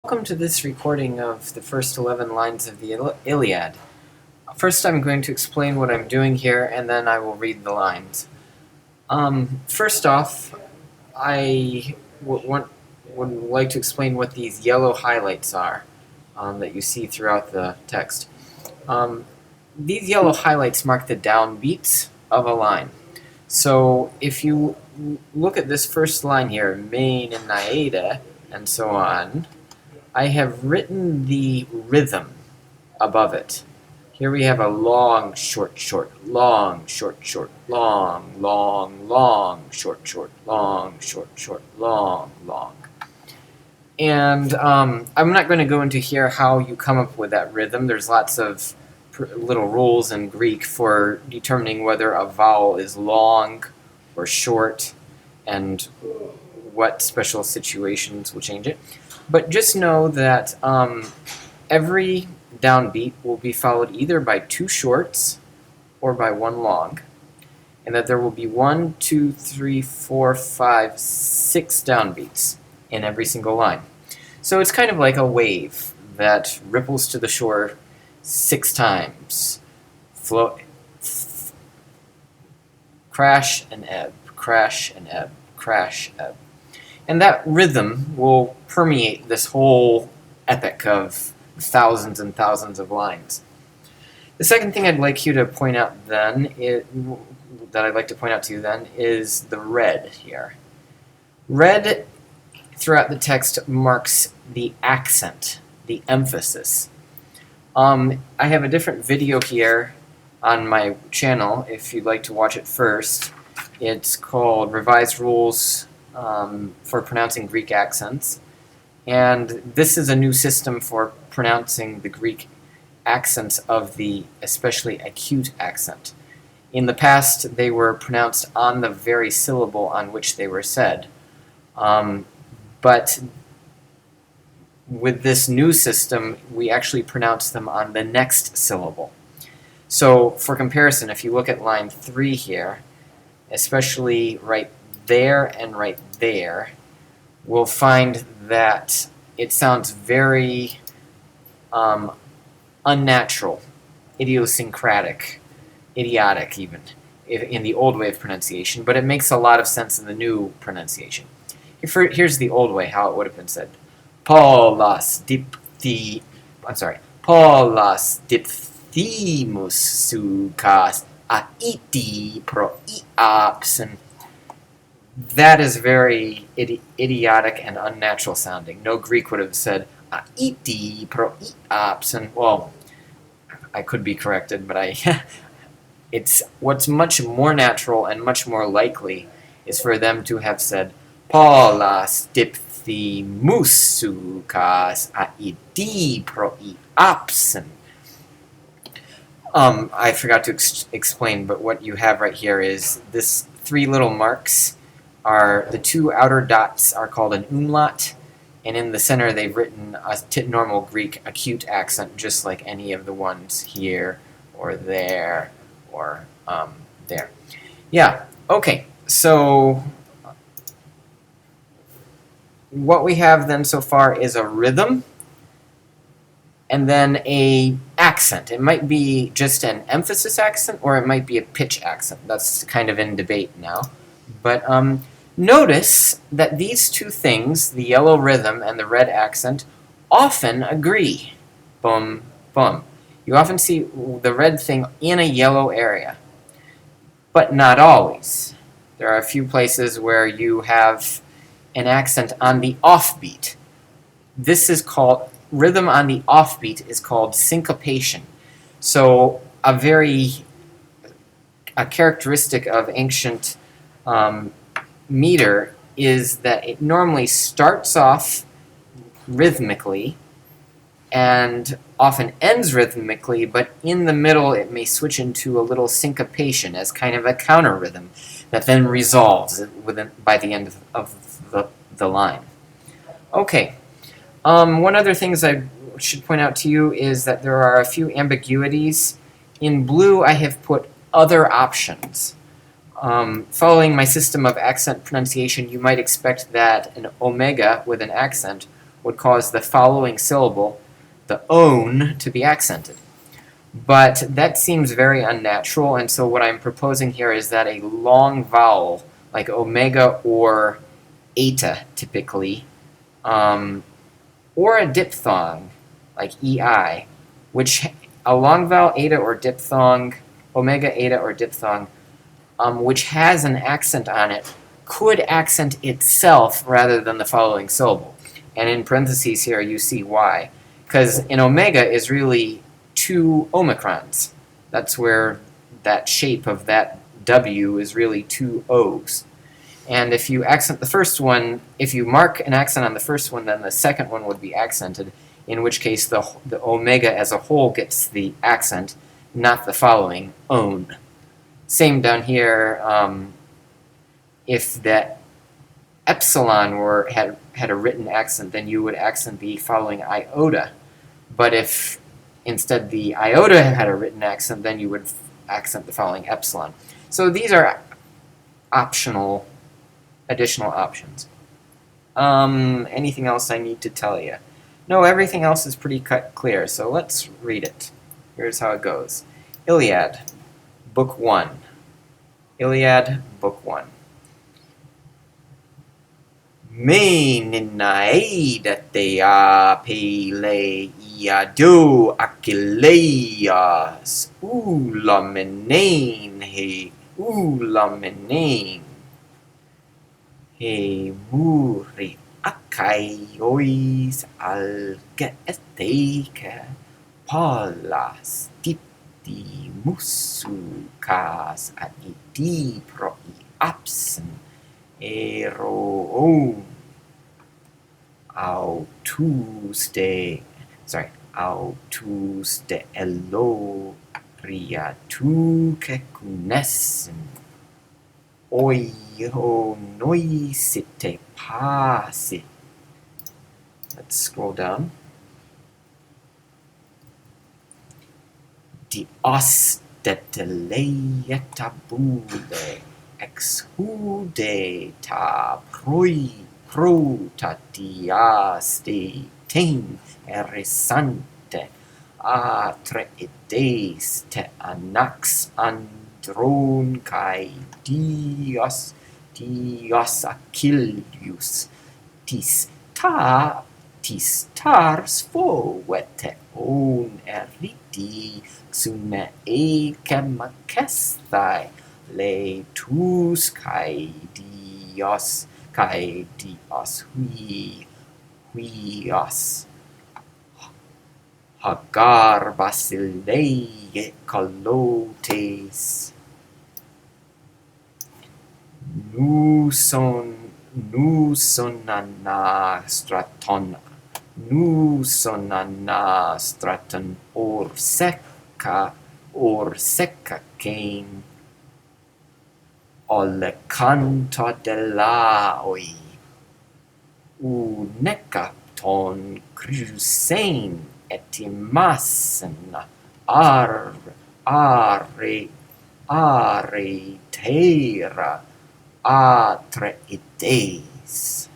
Welcome to this recording of the first 11 lines of the Iliad. First I'm going to explain what I'm doing here, and then I will read the lines. First off, I would like to explain what these yellow highlights are that you see throughout the text. These yellow highlights mark the downbeats of a line. So if you look at this first line here, main and naeda, and so on, I have written the rhythm above it. Here we have a long, short, short, long, short, short, long, long, long, short, short, long, short, short, long, long. And I'm not going to go into here how you come up with that rhythm. There's lots of little rules in Greek for determining whether a vowel is long or short and what special situations will change it. But just know that every downbeat will be followed either by two shorts or by one long, and that there will be 1, 2, 3, 4, 5, 6 downbeats in every single line. So it's kind of like a wave that ripples to the shore 6 times. Crash and ebb, crash and ebb, crash, ebb. And that rhythm will permeate this whole epic of thousands and thousands of lines. The second thing I'd like you to point out then, is the red here. Red throughout the text marks the accent, the emphasis. I have a different video here on my channel if you'd like to watch it first. It's called Revised Rules for Pronouncing Greek Accents. And this is a new system for pronouncing the Greek accents of the especially acute accent. In the past, they were pronounced on the very syllable on which they were said. But with this new system, we actually pronounce them on the next syllable. So for comparison, if you look at line 3 here, especially right there and right there, we'll find that it sounds very unnatural, idiosyncratic, idiotic even, in the old way of pronunciation, but it makes a lot of sense in the new pronunciation. Here's the old way, how it would have been said. Paulas diphthemus sukas aiti proiaps, and that is very idiotic and unnatural sounding. No Greek would have said aiti proiaps, and well, I could be corrected, but it's what's much more natural and much more likely is for them to have said Paulas diphthemus sukas aiti proiaps. I forgot to explain, but what you have right here is this 3 little marks. The 2 outer dots are called an umlaut, and in the center they've written a normal Greek acute accent, just like any of the ones here or there or there. Yeah, okay, so what we have then so far is a rhythm and then a accent. It might be just an emphasis accent or it might be a pitch accent. That's kind of in debate now. But notice that these two things, the yellow rhythm and the red accent, often agree. Bum, bum. You often see the red thing in a yellow area, but not always. There are a few places where you have an accent on the offbeat. This is called, rhythm on the offbeat is called syncopation. So a characteristic of ancient meter is that it normally starts off rhythmically and often ends rhythmically, but in the middle it may switch into a little syncopation as kind of a counter rhythm that then resolves by the end of the line. Okay, one other thing I should point out to you is that there are a few ambiguities. In blue I have put other options. Following my system of accent pronunciation, you might expect that an omega with an accent would cause the following syllable, the own, to be accented. But that seems very unnatural, and so what I'm proposing here is that a long vowel, like omega or eta typically, or a diphthong, like ei, which a long vowel eta or diphthong, omega, eta, or diphthong, which has an accent on it, could accent itself rather than the following syllable. And in parentheses here, you see why. Because in omega is really two omicrons. That's where that shape of that W is really two O's. And if you accent the first one, if you mark an accent on the first one, then the second one would be accented, in which case the omega as a whole gets the accent, not the following, own. Same down here, if that epsilon had a written accent, then you would accent the following iota. But if instead the iota had a written accent, then you would accent the following epsilon. So these are optional, additional options. Anything else I need to tell you? No, everything else is pretty clear, so let's read it. Here's how it goes. Iliad, Book 1. Iliad, Book 1. Me ninaedatea peleiado Achilleas ulamenein he ulamenein he muri akaiois algeetheke palas dipti musukas aidi proi absen ero autuste elo priatuke kunessen oio noisite pasi. Let's scroll down. Dios deteleeta bule exhude ta protatiaste ten erisante atreides te anax andron kai dios Achillius tis tars foete on eriti xune eke makestai le tus kai dios huios hagar basileie calotes nusonanastraton orseca cane ole canto dell'oi unecapton crucein etimassen are terra atreides.